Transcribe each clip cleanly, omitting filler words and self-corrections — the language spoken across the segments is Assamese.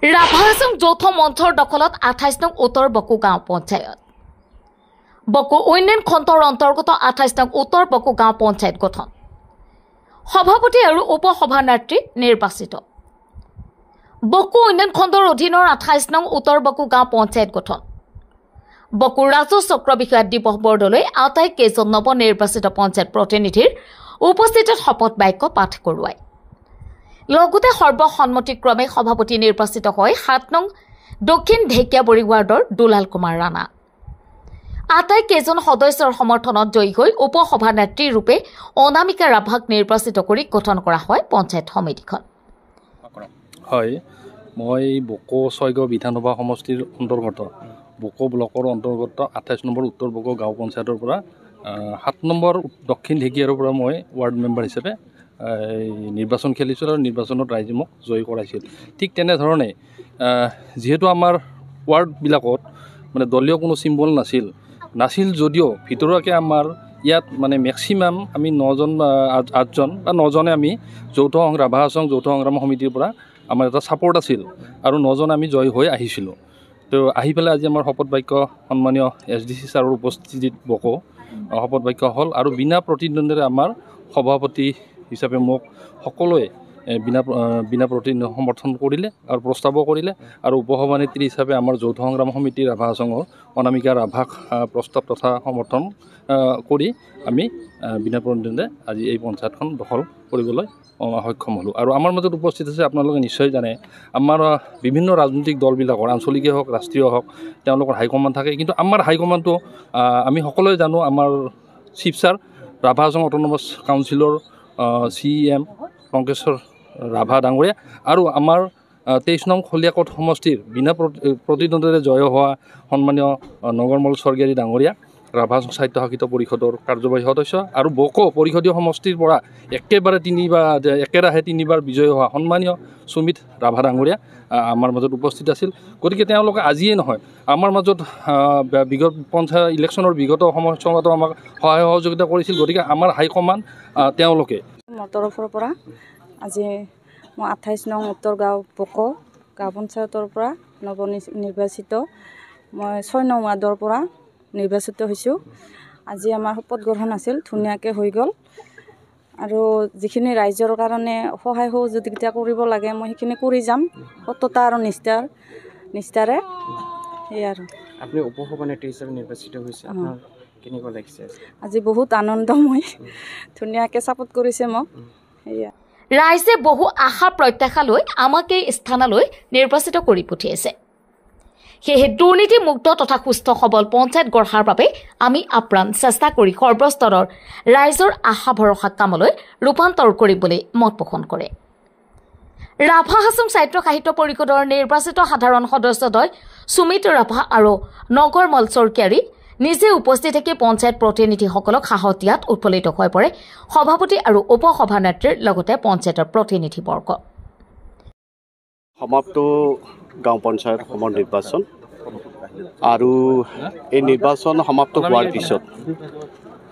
ৰাভা হাছং যৌথ মঞ্চৰ দখলত 28 নং উত্তৰ বকো গাঁও পঞ্চায়ত। বকো উন্নয়ন খণ্ডৰ অন্তৰ্গত 28 নং উত্তৰ বকো গাঁও পঞ্চায়ত গঠন। সভাপতি আৰু উপসভানেত্ৰী নিৰ্বাচিত। বকো উন্নয়ন খণ্ডৰ অধীনৰ 28 নং উত্তৰ বকো গাঁও পঞ্চায়ত গঠন। বকো ৰাজহ চক্ৰ বিষয়া দিৱস বৰদলৈ আটাইকেইজন নৱনিৰ্বাচিত পঞ্চায়ত প্ৰতিনিধিৰ উপস্থিতিত শপত বাক্য পাঠ কৰোৱায়। লগতে সৰ্বসন্মতিক্ৰমে সভাপতি নিৰ্বাচিত হয় 7 নং দক্ষিণ ঢেকিয়াবৰী ৱাৰ্ডৰ দুলাল কুমাৰ ৰাণা। আটাইকেইজন সদস্যৰ সমৰ্থনত জয়ী হৈ উপসভানেত্ৰী ৰূপে অনামিকা ৰাভাক নিৰ্বাচিত কৰি গঠন কৰা হয় পঞ্চায়ত সমিতিখন। হয়, মই বকো 6 বিধানসভা সমষ্টিৰ অন্তৰ্গত বকো ব্লকৰ অন্তৰ্গত 28 নম্বৰ উত্তৰ বকো গাঁও পঞ্চায়তৰ পৰা 7 নম্বৰ দক্ষিণ ঢেকিয়াৰৰ পৰা মই ৱাৰ্ড মেম্বাৰ হিচাপে নিৰ্বাচন খেলিছিল আৰু নিৰ্বাচনত ৰাইজে মোক জয়ী কৰাইছিল। ঠিক তেনেধৰণে যিহেতু আমাৰ ৱাৰ্ডবিলাকত মানে দলীয় কোনো চিম্বল নাছিল যদিও ভিতৰুৱাকৈ আমাৰ ইয়াত মানে মেক্সিমাম আমি 9জন 8জন বা 9জনে আমি ৰাভা হাছং যৌথ সংগ্ৰাম সমিতিৰ পৰা আমাৰ এটা ছাপৰ্ট আছিল আৰু 9জন আমি জয়ী হৈ আহিছিলোঁ। তো আহি পেলাই আজি আমাৰ শপত বাক্য সন্মানীয় SDC ছাৰৰ উপস্থিতিত বকো শপত বাক্য হ'ল আৰু বিনা প্ৰতিদ্বন্দ্বীৰে আমাৰ সভাপতি হিচাপে মোক সকলোৱে বিনা প্ৰতিদ্বন্দ্বী সমৰ্থন কৰিলে আৰু প্ৰস্তাৱো কৰিলে আৰু উপসভানেত্ৰী হিচাপে আমাৰ যৌথ সংগ্ৰাম সমিতি ৰাভা হাছঙৰ অনামিকা ৰাভাক প্ৰস্তাৱ তথা সমৰ্থন কৰি আমি বিনা প্ৰতিদ্বন্দ্বীৰে আজি এই পঞ্চায়তখন দখল কৰিবলৈ সক্ষম হ'লোঁ। আৰু আমাৰ মাজত উপস্থিত আছে আপোনালোকে নিশ্চয় জানে আমাৰ বিভিন্ন ৰাজনৈতিক দলবিলাকৰ আঞ্চলিকেই হওক ৰাষ্ট্ৰীয় হওক তেওঁলোকৰ হাইকমাণ্ড থাকে, কিন্তু আমাৰ হাইকমাণ্ডটো আমি সকলোৱে জানো আমাৰ chief sir Rabha Hasong autonomous কাউন্সিলৰ CEM লংকেশ্বৰ ৰাভা ডাঙৰীয়া আৰু আমাৰ 23 নং খলিয়াকট সমষ্টিৰ বিনা প্ৰতিদ্বন্দ্বীৰে জয় হোৱা সন্মানীয় নগৰমল স্বৰ্গীয়াৰী ডাঙৰীয়া ৰাভা হাছং সাহিত্য শাসিত পৰিষদৰ কাৰ্যবাহী সদস্য আৰু বকো পৰিষদীয় সমষ্টিৰ পৰা একেৰাহে তিনিবাৰ বিজয়ী হোৱা সন্মানীয় সুমিত ৰাভা ডাঙৰীয়া আমাৰ মাজত উপস্থিত আছিল। গতিকে তেওঁলোকে আজিয়ে নহয় আমাৰ মাজত বিগত পঞ্চায়ত ইলেকশ্যনৰ বিগত সময়ছোৱাতো আমাক সহায় সহযোগিতা কৰিছিল। গতিকে আমাৰ হাইকমাণ্ড তেওঁলোকে মোৰ তৰফৰ পৰা আজি মই 28 নং উত্তৰ বকো গাঁও পঞ্চায়তৰ পৰা নৱনিৰ্বাচিত মই 6 নং ৱাৰ্ডৰ পৰা নিৰ্বাচিত হৈছোঁ। আজি আমাৰ শপত গ্ৰহণ আছিল, ধুনীয়াকৈ হৈ গ'ল আৰু যিখিনি ৰাইজৰ কাৰণে সহায় সহযোগিতা কৰিব লাগে মই সেইখিনি কৰি যাম সততা আৰু নিষ্ঠাৰে। সেয়াই আৰু আপুনি উপসভানেত্ৰী হিচাপে নিৰ্বাচিত হৈছে, আপোনাৰ কেনেকুৱা লাগিছে? আজি বহুত আনন্দময়, ধুনীয়াকৈ ছাপোৰ্ট কৰিছে মোক। সেয়া ৰাইজে বহু আশা প্ৰত্যাশা লৈ আমাক এই স্থানলৈ নিৰ্বাচিত কৰি পঠিয়াইছে। সেয়েহে দুৰ্নীতিমুক্ত তথা সুস্থ সবল পঞ্চায়ত গঢ়াৰ বাবে আমি আপ্ৰাণ চেষ্টা কৰি সৰ্বস্তৰৰ ৰাইজৰ আশা ভৰসা কামলৈ ৰূপান্তৰ কৰিবলৈ মত পোষণ কৰে। ৰাভা হাছং সাহিত্য সাহিত্য পৰিষদৰ নিৰ্বাচিত সাধাৰণ সদস্যদ্বয় সুমিত ৰাভা আৰু নগৰমল স্বৰ্গীয়াৰী নিজে উপস্থিত থাকি পঞ্চায়ত প্ৰতিনিধিসকলক সাহস দিয়াত উৎফুল্লিত হৈ পৰে সভাপতি আৰু উপসভানেত্ৰীৰ লগতে পঞ্চায়তৰ প্ৰতিনিধিবৰ্গ। সমাপ্ত গাঁও পঞ্চায়ত সমৰ নিৰ্বাচন আৰু এই নিৰ্বাচন সমাপ্ত হোৱাৰ পিছত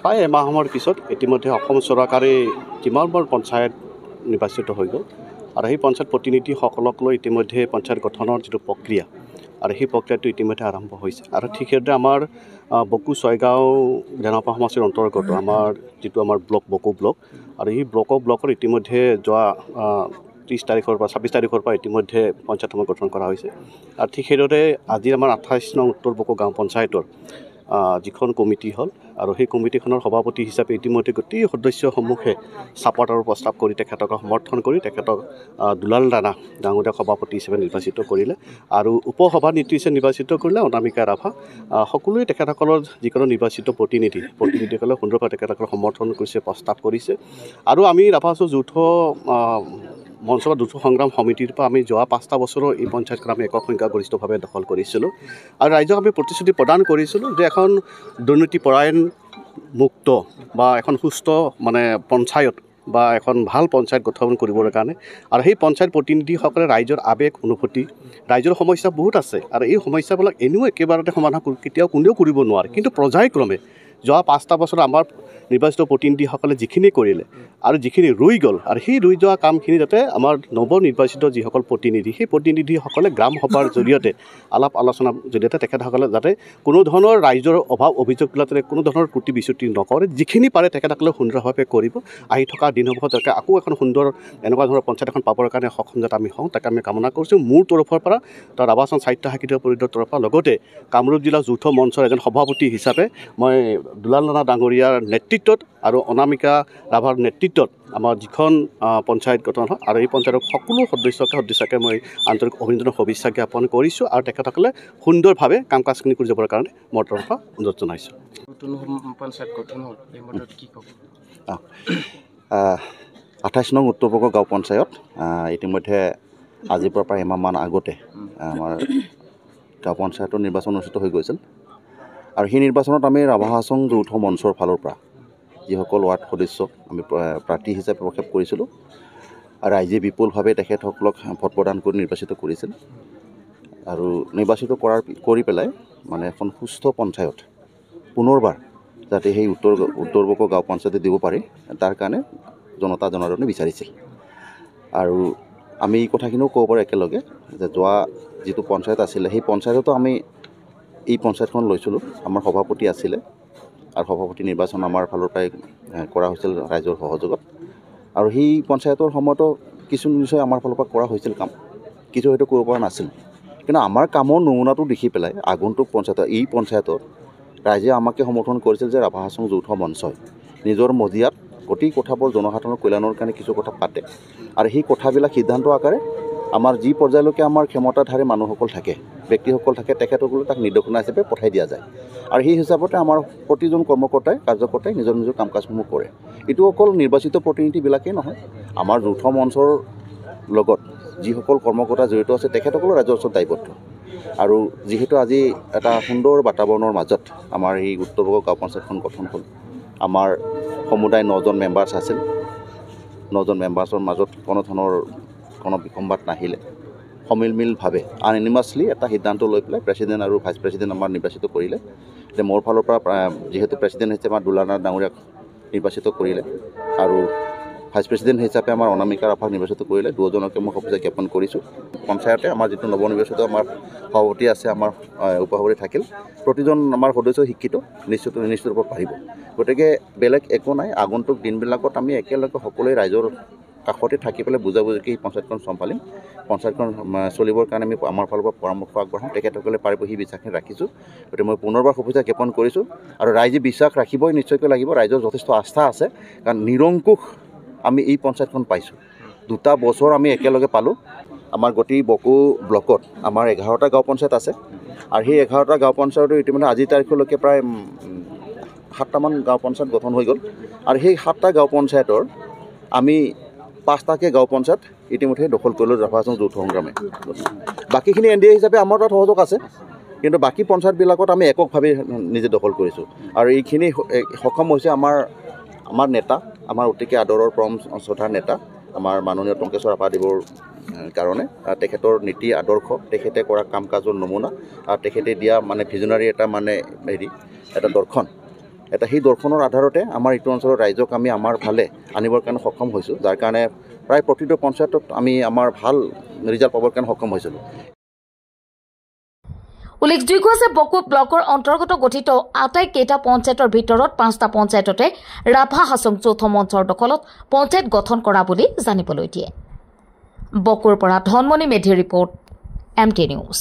প্ৰায় এমাহ সময়ৰ পিছত ইতিমধ্যে অসম চৰকাৰে কিমানবাৰ পঞ্চায়ত নিৰ্বাচিত হৈ গ'ল আৰু সেই পঞ্চায়ত প্ৰতিনিধিসকলক লৈ ইতিমধ্যে পঞ্চায়ত গঠনৰ যিটো প্ৰক্ৰিয়া আৰু সেই প্ৰক্ৰিয়াটো ইতিমধ্যে আৰম্ভ হৈছে। আৰু ঠিক সেইদৰে আমাৰ বকো 6 গাঁও বিধানসভা সমষ্টিৰ অন্তৰ্গত আমাৰ যিটো আমাৰ বকো ব্লক আৰু এই ব্লকৰ ইতিমধ্যে যোৱা 30 তাৰিখৰ পৰা 26 তাৰিখৰ পৰা ইতিমধ্যে পঞ্চায়ত সমিতি গঠন কৰা হৈছে। আৰু ঠিক সেইদৰে আজি আমাৰ 28 নং উত্তৰ বকো গাঁও পঞ্চায়তৰ যিখন কমিটি হ'ল আৰু সেই কমিটিখনৰ সভাপতি হিচাপে ইতিমধ্যে গোটেই সদস্যসমূহে ছাপৰ্ট আৰু প্ৰস্তাৱ কৰি তেখেতক সমৰ্থন কৰি তেখেতক দুলাল ৰাণা ডাঙৰীয়া সভাপতি হিচাপে নিৰ্বাচিত কৰিলে আৰু উপসভানেত্ৰী হিচাপে নিৰ্বাচিত কৰিলে অনামিকা ৰাভা। সকলোৱে তেখেতসকলৰ যিকোনো নিৰ্বাচিত প্ৰতিনিধিসকলে সুন্দৰভাৱে তেখেতসকলক সমৰ্থন কৰিছে, প্ৰস্তাৱ কৰিছে। আৰু আমি ৰাভা হাছং যৌথ মঞ্চ বা যৌথ সংগ্ৰাম সমিতিৰ পৰা আমি যোৱা 5টা বছৰৰ এই পঞ্চায়তখন আমি একক সংখ্যাগৰিষ্ঠভাৱে দখল কৰিছিলোঁ আৰু ৰাইজক আমি প্ৰতিশ্ৰুতি প্ৰদান কৰিছিলোঁ যে এখন দুৰ্নীতিপৰায়ণ মুক্ত বা এখন সুস্থ মানে পঞ্চায়ত বা এখন ভাল পঞ্চায়ত গঠন কৰিবৰ কাৰণে আৰু সেই পঞ্চায়ত প্ৰতিনিধিসকলে ৰাইজৰ আৱেগ অনুভূতি ৰাইজৰ সমস্যা বহুত আছে আৰু এই সমস্যাবিলাক এনেও একেবাৰতে সমাধান কেতিয়াও কোনেও কৰিব নোৱাৰে, কিন্তু পৰ্যায়ক্ৰমে যোৱা 5টা বছৰ আমাৰ নিৰ্বাচিত প্ৰতিনিধিসকলে যিখিনি কৰিলে আৰু যিখিনি ৰৈ গ'ল আৰু সেই ৰৈ যোৱা কামখিনি যাতে আমাৰ নৱনিৰ্বাচিত যিসকল প্ৰতিনিধি সেই প্ৰতিনিধিসকলে গ্ৰাম সভাৰ জৰিয়তে আলাপ আলোচনাৰ জৰিয়তে তেখেতসকলে যাতে কোনো ধৰণৰ ৰাইজৰ অভাৱ অভিযোগবিলাক কোনো ধৰণৰ ত্ৰুটি বিচ্যুতি নকৰে, যিখিনি পাৰে তেখেতসকলে সুন্দৰভাৱে কৰিব। আহি থকা দিনসমূহত যাতে আকৌ এখন সুন্দৰ এনেকুৱা ধৰণৰ পঞ্চায়ত এখন পাবৰ কাৰণে সক্ষম যাতে আমি হওঁ, তাকে আমি কামনা কৰিছোঁ। মোৰ তৰফৰ পৰা ৰাভাচাং সাহিত্য সাহিত্য পৰিষদৰ তৰফৰ পৰা লগতে কামৰূপ জিলা যৌথ মঞ্চৰ এজন সভাপতি হিচাপে মই দুলাল ৰাণা ডাঙৰীয়াৰ নেতৃত্বত আৰু অনামিকা ৰাভাৰ নেতৃত্বত আমাৰ যিখন পঞ্চায়ত গঠন হয় আৰু এই পঞ্চায়তৰ সকলো সদস্যকে মই আন্তৰিক অভিনন্দন শুভেচ্ছা জ্ঞাপন কৰিছোঁ আৰু তেখেতসকলে সুন্দৰভাৱে কাম কাজখিনি কৰি যাবৰ কাৰণে মোৰ তৰফৰ পৰা অনুৰোধ জনাইছোঁ। নতুন পঞ্চায়ত গঠন হ'ল, এই মুহূৰ্তত কি ক'ব? 28 নং উত্তৰ বগৰ গাঁও পঞ্চায়ত ইতিমধ্যে আজিৰ পৰা প্ৰায় এমাহমান আগতে আমাৰ গাঁও পঞ্চায়তৰ নিৰ্বাচন অনুষ্ঠিত হৈ গৈছিল আৰু সেই নিৰ্বাচনত আমি ৰাভাহাচং যৌথ মঞ্চৰ ফালৰ পৰা যিসকল ৱাৰ্ড সদস্য আমি প্ৰাৰ্থী হিচাপে প্ৰক্ষেপ কৰিছিলোঁ আৰু ৰাইজে বিপুলভাৱে তেখেতসকলক ভোট প্ৰদান কৰি নিৰ্বাচিত কৰিছিল আৰু নিৰ্বাচিত কৰি পেলাই মানে এখন সুস্থ পঞ্চায়ত পুনৰবাৰ যাতে সেই উত্তৰ বগৰ গাঁও পঞ্চায়তে দিব পাৰে তাৰ কাৰণে জনতা জনাৰ্দনে বিচাৰিছিল। আৰু আমি এই কথাখিনিও ক'ব পাৰোঁ একেলগে যে যোৱা যিটো পঞ্চায়ত আছিলে সেই পঞ্চায়ততো আমি এই পঞ্চায়তখন লৈছিলোঁ, আমাৰ সভাপতি আছিলে আৰু সভাপতি নিৰ্বাচন আমাৰ ফালৰ পৰাই কৰা হৈছিল ৰাইজৰ সহযোগত আৰু সেই পঞ্চায়তৰ সময়তো কিছু নিশ্চয় আমাৰ ফালৰ পৰা কৰা হৈছিল কাম, কিছু হয়তো কৰিব পৰা নাছিল। কিন্তু আমাৰ কামৰ নমুনাটো দেখি পেলাই আগন্তুক পঞ্চায়ত এই পঞ্চায়তত ৰাইজে আমাকে সমৰ্থন কৰিছিল যে ৰাভাহাচং যৌথ মঞ্চই নিজৰ মজিয়াত গোটেই কথাবোৰ জনসাধাৰণৰ কল্যাণৰ কাৰণে কিছু কথা পাতে আৰু সেই কথাবিলাক সিদ্ধান্ত আকাৰে আমাৰ যি পৰ্যায়লৈকে আমাৰ ক্ষমতাধাৰী মানুহসকল থাকে, ব্যক্তিসকল থাকে, তেখেতসকলে তাক নিৰ্দেশনা হিচাপে পঠাই দিয়া যায় আৰু সেই হিচাপতে আমাৰ প্ৰতিজন কাৰ্যকৰ্তাই নিজৰ নিজৰ কাম কাজসমূহ কৰে। এইটো অকল নিৰ্বাচিত প্ৰতিনিধিবিলাকেই নহয়, আমাৰ যৌথ মঞ্চৰ লগত যিসকল কৰ্মকৰ্তা জড়িত আছে তেখেতসকলৰ ৰাইজৰ ওচৰত দায়বদ্ধ। আৰু যিহেতু আজি এটা সুন্দৰ বাতাবৰণৰ মাজত আমাৰ এই উত্তৰ বগৰ গাঁও পঞ্চায়তখন গঠন হ'ল, আমাৰ সমুদায় 9জন মেম্বাৰ্ছ আছিল, 9জন মেম্বাৰ্ছৰ মাজত কোনো ধৰণৰ কোনো বিসম্বাদ নাহিলে সমিলমিলভাৱে আনএনিমাছলি এটা সিদ্ধান্ত লৈ পেলাই প্ৰেছিডেণ্ট আৰু ভাইচ প্ৰেছিডেণ্ট আমাৰ নিৰ্বাচিত কৰিলে। যে মোৰ ফালৰ পৰা যিহেতু প্ৰেছিডেণ্ট হিচাপে আমাৰ দুলাল ৰাণা ডাঙৰীয়াক নিৰ্বাচিত কৰিলে আৰু ভাইচ প্ৰেছিডেণ্ট হিচাপে আমাৰ অনামিকা ৰাভাক নিৰ্বাচিত কৰিলে, দুজনকে মই শুভেচ্ছা জ্ঞাপন কৰিছোঁ। পঞ্চায়তে আমাৰ যিটো নৱনিৰ্বাচিত আমাৰ সভাপতি আছে, আমাৰ উপসভাপতি থাকিল, প্ৰতিজন আমাৰ সদস্য শিক্ষিত নিশ্চিত ৰূপত পাৰিব। গতিকে বেলেগ একো নাই, আগন্তুক দিনবিলাকত আমি একেলগে সকলোৱে ৰাইজৰ কাষতে থাকি পেলাই বুজাবুজিকে এই পঞ্চায়তখন চম্ভালিম। পঞ্চায়তখন চলিবৰ কাৰণে আমি আমাৰ ফালৰ পৰা পৰামৰ্শ আগবঢ়াম, তেখেতসকলে পাৰিব সেই বিশ্বাসখিনি ৰাখিছোঁ। গতিকে মই পুনৰবাৰ শুভেচ্ছা জ্ঞাপন কৰিছোঁ আৰু ৰাইজে বিশ্বাস ৰাখিবই নিশ্চয়কৈ লাগিব। ৰাইজৰ যথেষ্ট আস্থা আছে, কাৰণ নিৰংকুশ আমি এই পঞ্চায়তখন পাইছোঁ। 2টা বছৰ আমি একেলগে পালোঁ। আমাৰ গোটেই বকো ব্লকত আমাৰ 11টা গাঁও পঞ্চায়ত আছে আৰু সেই 11টা গাঁও পঞ্চায়তৰ ইতিমধ্যে আজিৰ তাৰিখলৈকে প্ৰায় 7টামান গাঁও পঞ্চায়ত গঠন হৈ গ'ল আৰু সেই 7টা গাঁও পঞ্চায়তৰ আমি 5টাকৈ গাঁও পঞ্চায়ত ইতিমধ্যে দখল কৰিলোঁ ৰাভাহাচং যৌথ সংগ্ৰামে। বাকীখিনি NDA হিচাপে আমাৰ তাত সহযোগ আছে, কিন্তু বাকী পঞ্চায়তবিলাকত আমি এককভাৱে নিজে দখল কৰিছোঁ আৰু এইখিনি সক্ষম হৈছে আমাৰ নেতা, আমাৰ অতিকে আদৰৰ পৰম শ্ৰদ্ধাৰ নেতা আমাৰ মাননীয় টংকেশ্বৰ ৰাভাদেৱৰ কাৰণে। তেখেতৰ নীতি আদৰ্শ, তেখেতে কৰা কাম কাজৰ নমুনা আৰু তেখেতে দিয়া মানে ভিজনাৰী এটা এটা দৰ্শন, সেই দৰ্শনৰ আধাৰতে আমাৰ এইটো অঞ্চলৰ ৰাইজক আমি আমাৰ ফালে আনিবৰ কাৰণে সক্ষম হৈছোঁ, যাৰ কাৰণে প্ৰায় প্ৰতিটো পঞ্চায়তত আমি আমাৰ ভাল ৰিজাল্ট পাবৰ কাৰণে সক্ষম হৈছিলোঁ। উল্লেখযোগ্য যে বকো ব্লকৰ অন্তৰ্গত গঠিত আটাইকেইটা পঞ্চায়তৰ ভিতৰত 5টা পঞ্চায়ততে ৰাভাহাচং যৌথ মঞ্চৰ দখলত পঞ্চায়ত গঠন কৰা বুলি জানিবলৈ দিয়ে। বকোৰ পৰা ধনমণি মেধিৰ ৰিপৰ্ট, MT নিউজ।